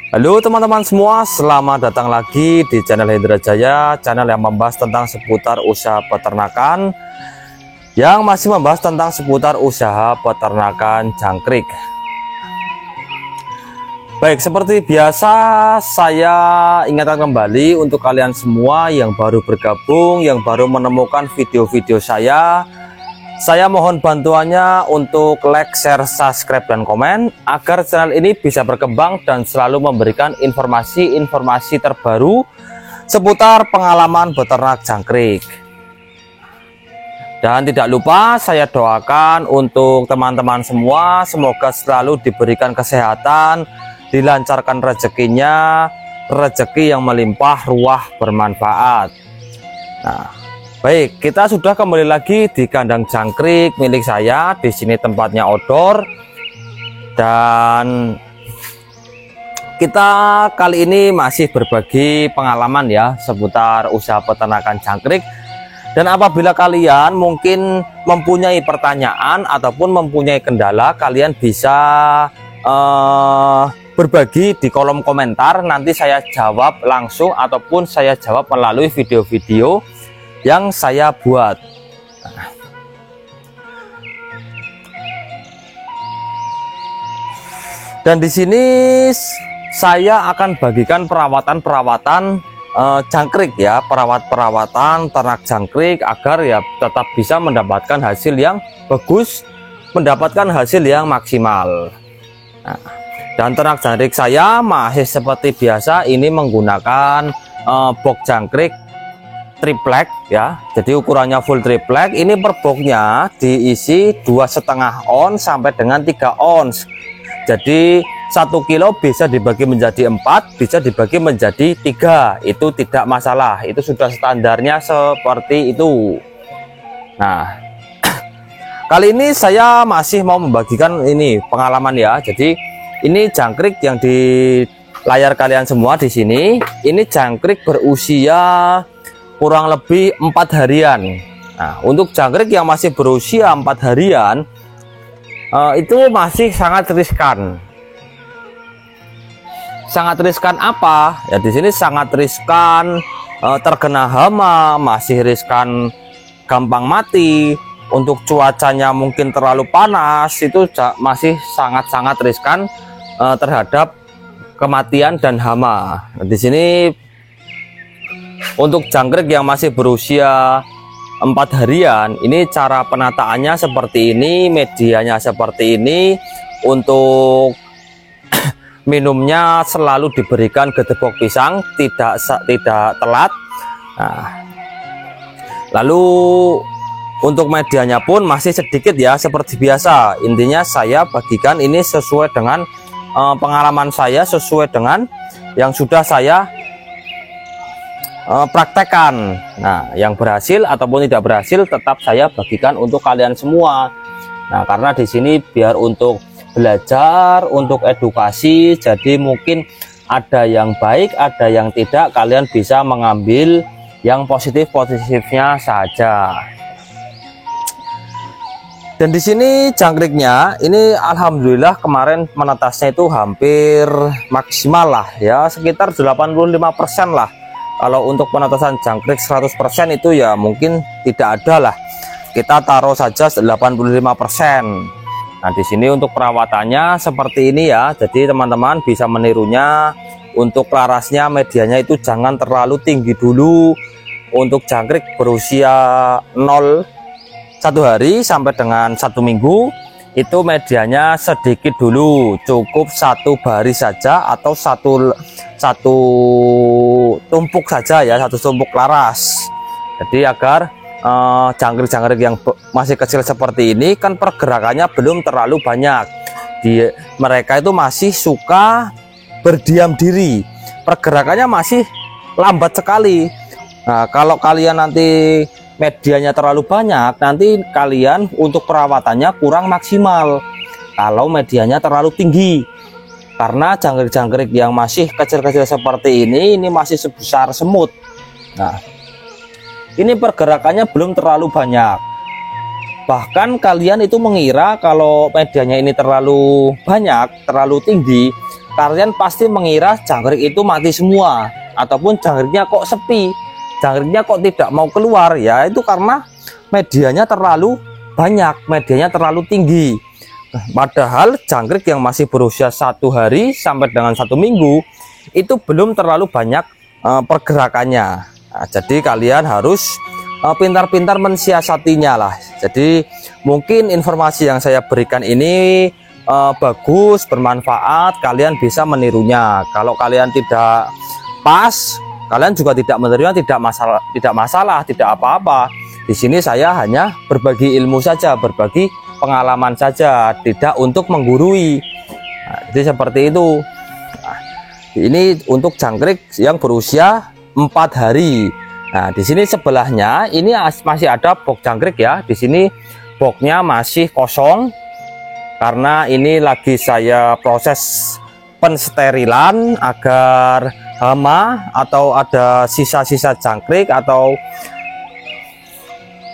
Halo teman-teman semua, selamat datang lagi di channel Hendra Jaya, channel yang membahas tentang seputar usaha peternakan, yang masih membahas tentang seputar usaha peternakan jangkrik. Baik, seperti biasa saya ingatkan kembali untuk kalian semua yang baru bergabung, yang baru menemukan video-video saya mohon bantuannya untuk like, share, subscribe, dan komen agar channel ini bisa berkembang dan selalu memberikan informasi-informasi terbaru seputar pengalaman beternak jangkrik. Dan tidak lupa saya doakan untuk teman-teman semua, semoga selalu diberikan kesehatan, dilancarkan rezekinya, rezeki yang melimpah ruah bermanfaat. Nah, baik, kita sudah kembali lagi di kandang jangkrik milik saya. Di sini tempatnya outdoor, dan kita kali ini masih berbagi pengalaman ya seputar usaha peternakan jangkrik. Dan apabila kalian mungkin mempunyai pertanyaan ataupun mempunyai kendala, kalian bisa berbagi di kolom komentar. Nanti saya jawab langsung ataupun saya jawab melalui video-video yang saya buat. Dan di sini saya akan bagikan perawatan jangkrik ya, perawatan ternak jangkrik agar ya tetap bisa mendapatkan hasil yang bagus, mendapatkan hasil yang maksimal. Nah, dan ternak jangkrik saya masih seperti biasa, ini menggunakan box jangkrik triplek ya, jadi ukurannya full triplek. Ini per boxnya diisi 2,5 ons sampai dengan 3 ons. Jadi 1 kilo bisa dibagi menjadi 4, bisa dibagi menjadi 3, itu tidak masalah, itu sudah standarnya seperti itu. Nah, kali ini saya masih mau membagikan ini pengalaman ya. Jadi ini jangkrik yang di layar kalian semua di sini, ini jangkrik berusia kurang lebih 4 harian. Nah, untuk jangkrik yang masih berusia 4 harian itu masih sangat riskan. Sangat riskan apa? Ya di sini sangat riskan terkena hama, masih riskan gampang mati. Untuk cuacanya mungkin terlalu panas, itu masih sangat-sangat riskan terhadap kematian dan hama. Nah, di sini untuk jangkrik yang masih berusia 4 harian, ini cara penataannya seperti ini, medianya seperti ini. Untuk minumnya selalu diberikan gedebok pisang, tidak telat. Nah, lalu untuk medianya pun masih sedikit ya, seperti biasa. Intinya saya bagikan ini sesuai dengan pengalaman saya, sesuai dengan yang sudah saya praktekkan. Nah, yang berhasil ataupun tidak berhasil tetap saya bagikan untuk kalian semua. Nah, karena di sini biar untuk belajar, untuk edukasi, jadi mungkin ada yang baik, ada yang tidak, kalian bisa mengambil yang positif-positifnya saja. Dan di sini jangkriknya ini alhamdulillah kemarin menetasnya itu hampir maksimal lah ya, sekitar 85% lah. Kalau untuk penetasan jangkrik 100% itu ya mungkin tidak ada lah. Kita taruh saja 85%. Nah, di sini untuk perawatannya seperti ini ya. Jadi teman-teman bisa menirunya. Untuk larasnya, medianya itu jangan terlalu tinggi dulu. Untuk jangkrik berusia 1 hari sampai dengan 1 minggu, itu medianya sedikit dulu, cukup 1 baris saja atau satu tumpuk saja ya, 1 tumpuk laras. Jadi agar jangkrik-jangkrik yang masih kecil seperti ini kan pergerakannya belum terlalu banyak. Mereka itu masih suka berdiam diri, pergerakannya masih lambat sekali. Nah, kalau kalian nanti medianya terlalu banyak, nanti kalian untuk perawatannya kurang maksimal kalau medianya terlalu tinggi. Karena jangkrik-jangkrik yang masih kecil-kecil seperti ini masih sebesar semut. Nah, ini pergerakannya belum terlalu banyak. Bahkan kalian itu mengira kalau medianya ini terlalu banyak, terlalu tinggi, kalian pasti mengira jangkrik itu mati semua, ataupun jangkriknya kok sepi, jangkriknya kok tidak mau keluar. Ya itu karena medianya terlalu banyak, medianya terlalu tinggi. Padahal jangkrik yang masih berusia 1 hari sampai dengan 1 minggu itu belum terlalu banyak pergerakannya. Nah, jadi kalian harus pintar-pintar mensiasatinya lah. Jadi mungkin informasi yang saya berikan ini bagus, bermanfaat, kalian bisa menirunya. Kalau kalian tidak pas, kalian juga tidak menirunya, tidak masalah, tidak apa-apa. Di sini saya hanya berbagi ilmu saja, berbagi pengalaman saja, tidak untuk menggurui. Nah, jadi seperti itu. Nah, ini untuk jangkrik yang berusia 4 hari. Nah, di sini sebelahnya ini masih ada box jangkrik ya. Di sini boxnya masih kosong karena ini lagi saya proses pensterilan agar hama atau ada sisa-sisa jangkrik atau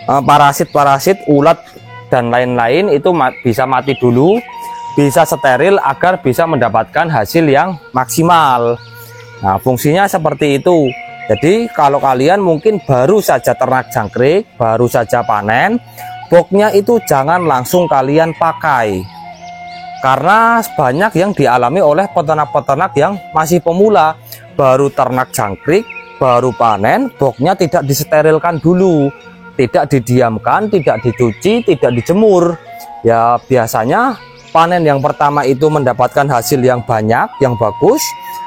parasit-parasit, ulat dan lain-lain itu bisa mati dulu, bisa steril agar bisa mendapatkan hasil yang maksimal. Nah, fungsinya seperti itu. Jadi kalau kalian mungkin baru saja ternak jangkrik, baru saja panen, boxnya itu jangan langsung kalian pakai, karena banyak yang dialami oleh peternak-peternak yang masih pemula, baru ternak jangkrik, baru panen, boxnya tidak disterilkan dulu, tidak didiamkan, tidak dicuci, tidak dijemur. Ya biasanya panen yang pertama itu mendapatkan hasil yang banyak, yang bagus.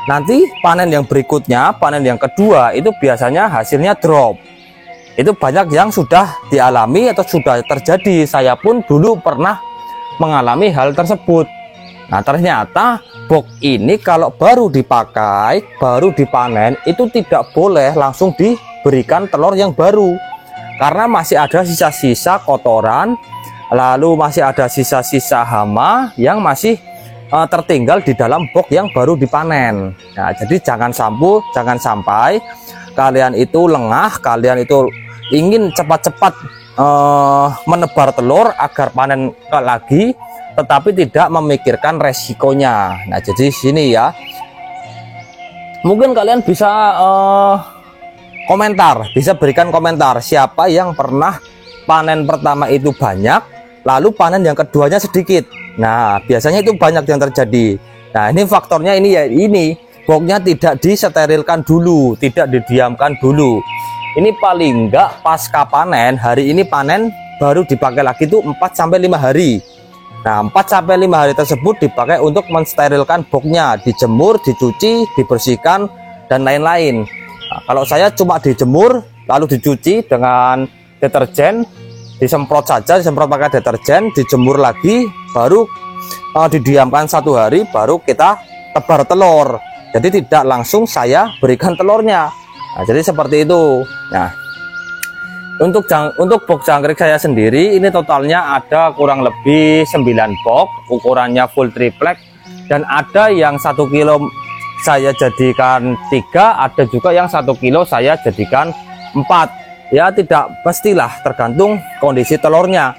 Nanti panen yang berikutnya, panen yang kedua itu biasanya hasilnya drop. Itu banyak yang sudah dialami atau sudah terjadi. Saya pun dulu pernah mengalami hal tersebut. Nah, ternyata box ini kalau baru dipakai, baru dipanen, itu tidak boleh langsung diberikan telur yang baru, karena masih ada sisa-sisa kotoran, lalu masih ada sisa-sisa hama yang masih tertinggal di dalam box yang baru dipanen. Nah, jadi jangan sampai kalian itu lengah, kalian itu ingin cepat-cepat menebar telur agar panen lagi, tetapi tidak memikirkan resikonya. Nah, jadi sini ya, mungkin kalian bisa komentar, bisa berikan komentar siapa yang pernah panen pertama itu banyak, lalu panen yang keduanya sedikit. Nah, biasanya itu banyak yang terjadi. Nah, ini faktornya ini ya, ini boxnya tidak disterilkan dulu, tidak didiamkan dulu. Ini paling enggak pasca panen, hari ini panen baru dipakai lagi itu 4-5 hari. Nah, 4-5 hari tersebut dipakai untuk mensterilkan boxnya, dijemur, dicuci, dibersihkan dan lain-lain. Nah, kalau saya cuma dijemur lalu dicuci dengan deterjen, disemprot saja, disemprot pakai deterjen, dijemur lagi, baru didiamkan 1 hari, baru kita tebar telur. Jadi tidak langsung saya berikan telurnya. Nah, jadi seperti itu. Nah, untuk box jangkrik saya sendiri ini totalnya ada kurang lebih 9 box, ukurannya full triplek, dan ada yang 1 kilo saya jadikan 3, ada juga yang 1 kilo saya jadikan 4. Ya tidak pastilah, tergantung kondisi telurnya.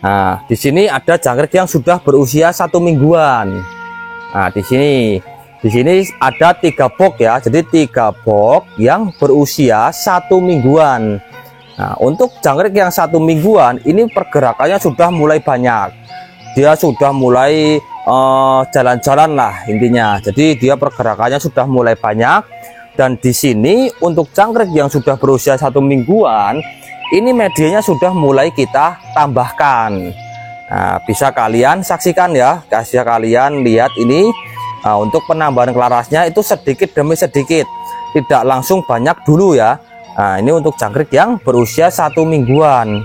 Nah, di sini ada jangkrik yang sudah berusia 1 mingguan. Nah, di sini ada 3 box ya, jadi 3 box yang berusia 1 mingguan. Nah, untuk jangkrik yang 1 mingguan ini pergerakannya sudah mulai banyak, dia sudah mulai jalan-jalan lah intinya. Jadi dia pergerakannya sudah mulai banyak. Dan di sini untuk jangkrik yang sudah berusia 1 mingguan ini medianya sudah mulai kita tambahkan. Nah, bisa kalian saksikan ya, kasih kalian lihat ini. Nah, untuk penambahan kelarasnya itu sedikit demi sedikit, tidak langsung banyak dulu ya. Nah, ini untuk jangkrik yang berusia 1 mingguan.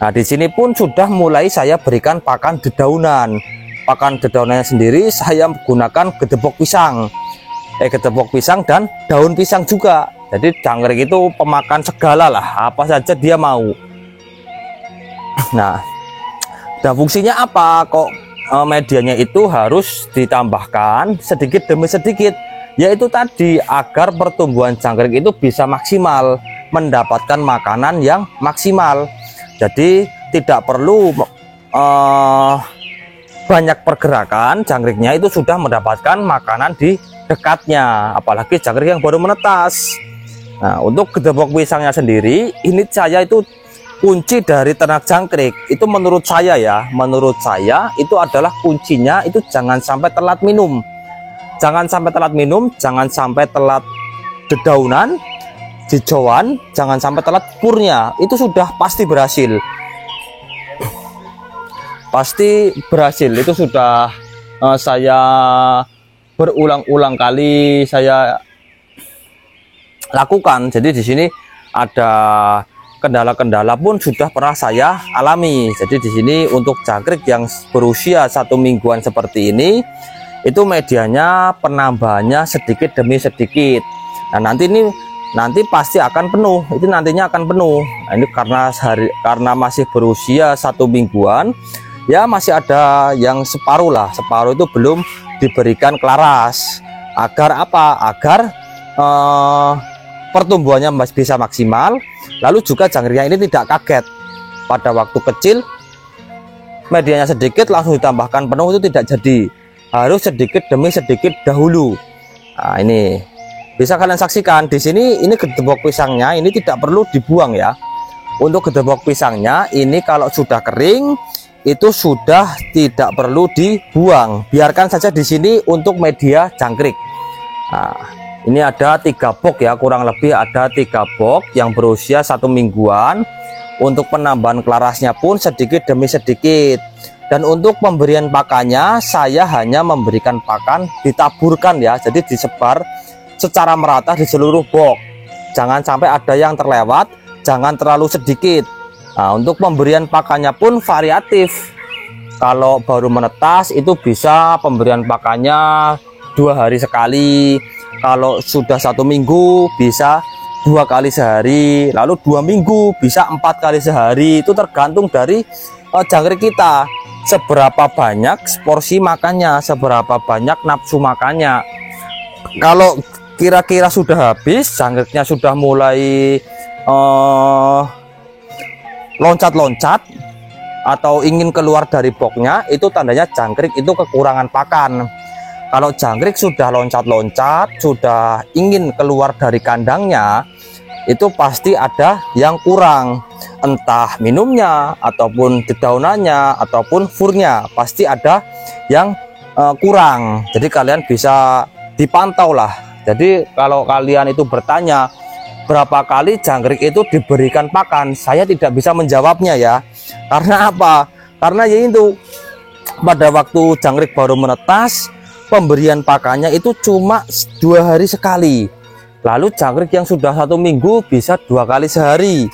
Nah, di sini pun sudah mulai saya berikan pakan dedaunan. Pakan dedaunannya sendiri saya menggunakan gedebok pisang. Gedebok pisang dan daun pisang juga. Jadi jangkrik itu pemakan segala lah, apa saja dia mau. Nah, dan fungsinya apa kok medianya itu harus ditambahkan sedikit demi sedikit, yaitu tadi agar pertumbuhan jangkrik itu bisa maksimal, mendapatkan makanan yang maksimal. Jadi tidak perlu banyak pergerakan, jangkriknya itu sudah mendapatkan makanan di dekatnya, apalagi jangkrik yang baru menetas. Nah, untuk gedebok pisangnya sendiri, ini saya itu kunci dari ternak jangkrik itu menurut saya ya, menurut saya itu adalah kuncinya itu jangan sampai telat minum. Jangan sampai telat minum, jangan sampai telat dedaunan, hijauan, jangan sampai telat purnya. Itu sudah pasti berhasil. Pasti berhasil. Itu sudah saya berulang-ulang kali saya lakukan. Jadi di sini ada kendala-kendala pun sudah pernah saya alami. Jadi di sini untuk jangkrik yang berusia 1 mingguan seperti ini, itu medianya penambahannya sedikit demi sedikit. Nah, nanti pasti akan penuh. Itu nantinya akan penuh. Nah, ini karena masih berusia 1 mingguan, ya masih ada yang separuh lah. Separuh itu belum diberikan kelaras. Agar apa? Agar pertumbuhannya masih bisa maksimal. Lalu juga jangkriknya ini tidak kaget pada waktu kecil medianya sedikit langsung ditambahkan penuh, itu tidak jadi, harus sedikit demi sedikit dahulu. Nah, ini bisa kalian saksikan di sini. Ini gedebok pisangnya ini tidak perlu dibuang ya. Untuk gedebok pisangnya ini kalau sudah kering itu sudah tidak perlu dibuang, biarkan saja di sini untuk media jangkrik. Nah, ini ada 3 box ya, kurang lebih ada 3 box yang berusia 1 mingguan. Untuk penambahan kelarasnya pun sedikit demi sedikit. Dan untuk pemberian pakannya, saya hanya memberikan pakan ditaburkan ya, jadi disebar secara merata di seluruh box. Jangan sampai ada yang terlewat, jangan terlalu sedikit. Nah, untuk pemberian pakannya pun variatif. Kalau baru menetas itu bisa pemberian pakannya 2 hari sekali. Kalau sudah 1 minggu bisa 2 kali sehari, lalu 2 minggu bisa 4 kali sehari. Itu tergantung dari jangkrik kita, seberapa banyak porsi makannya, seberapa banyak nafsu makannya. Kalau kira-kira sudah habis, jangkriknya sudah mulai loncat-loncat atau ingin keluar dari boxnya, itu tandanya jangkrik itu kekurangan pakan. Kalau jangkrik sudah loncat-loncat, sudah ingin keluar dari kandangnya, itu pasti ada yang kurang. Entah minumnya, ataupun dedaunannya, ataupun furnya. Pasti ada yang kurang. Jadi kalian bisa dipantau lah. Jadi kalau kalian itu bertanya, berapa kali jangkrik itu diberikan pakan? Saya tidak bisa menjawabnya ya. Karena apa? Karena yaitu pada waktu jangkrik baru menetas, pemberian pakannya itu cuma 2 hari sekali. Lalu jangkrik yang sudah 1 minggu bisa 2 kali sehari.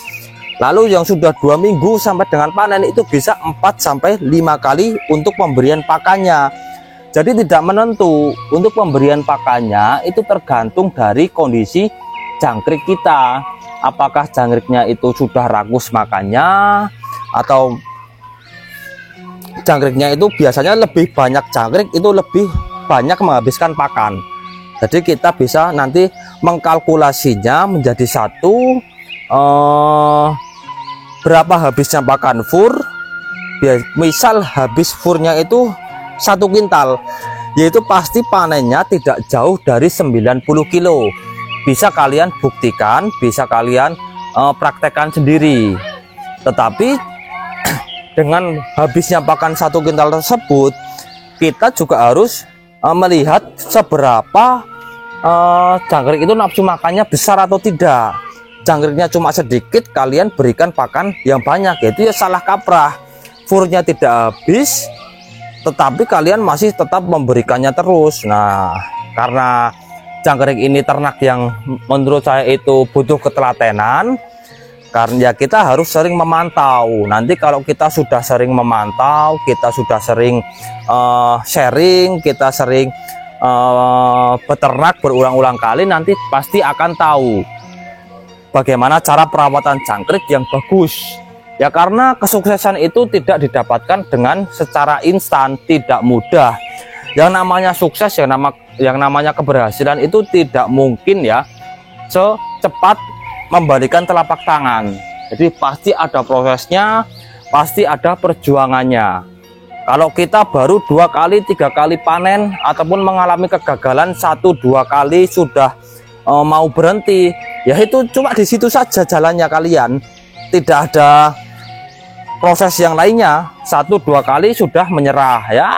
Lalu yang sudah 2 minggu sampai dengan panen itu bisa 4 sampai 5 kali untuk pemberian pakannya. Jadi tidak menentu. Untuk pemberian pakannya itu tergantung dari kondisi jangkrik kita. Apakah jangkriknya itu sudah rakus makannya, atau jangkriknya itu biasanya lebih banyak jangkrik itu lebih banyak menghabiskan pakan. Jadi kita bisa nanti mengkalkulasinya menjadi satu, berapa habisnya pakan fur. Misal habis furnya itu 1 kintal, yaitu pasti panennya tidak jauh dari 90 kilo. Bisa kalian buktikan, bisa kalian praktekkan sendiri. Tetapi dengan habisnya pakan 1 kintal tersebut, kita juga harus melihat seberapa jangkrik itu nafsu makannya besar atau tidak. Jangkriknya cuma sedikit, kalian berikan pakan yang banyak, yaitu ya salah kaprah. Furnya tidak habis, tetapi kalian masih tetap memberikannya terus. Nah, karena jangkrik ini ternak yang menurut saya itu butuh ketelatenan, karena kita harus sering memantau. Nanti kalau kita sudah sering memantau, kita sudah sering sharing, kita sering beternak berulang-ulang kali, nanti pasti akan tahu bagaimana cara perawatan jangkrik yang bagus. Ya, karena kesuksesan itu tidak didapatkan dengan secara instan, tidak mudah. Yang namanya sukses, yang namanya keberhasilan itu tidak mungkin ya secepat membalikan telapak tangan. Jadi pasti ada prosesnya, pasti ada perjuangannya. Kalau kita baru 2 kali 3 kali panen ataupun mengalami kegagalan 1-2 kali sudah mau berhenti, ya itu cuma di situ saja jalannya kalian, tidak ada proses yang lainnya. 1-2 kali sudah menyerah, ya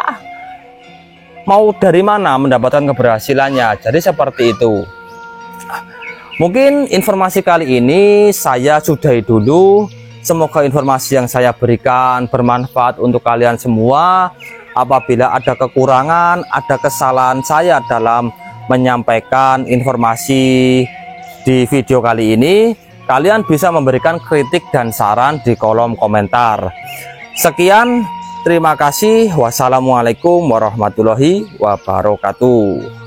mau dari mana mendapatkan keberhasilannya. Jadi seperti itu. Mungkin informasi kali ini saya sudahi dulu. Semoga informasi yang saya berikan bermanfaat untuk kalian semua. Apabila ada kekurangan, ada kesalahan saya dalam menyampaikan informasi di video kali ini, kalian bisa memberikan kritik dan saran di kolom komentar. Sekian, terima kasih. Wassalamualaikum warahmatullahi wabarakatuh.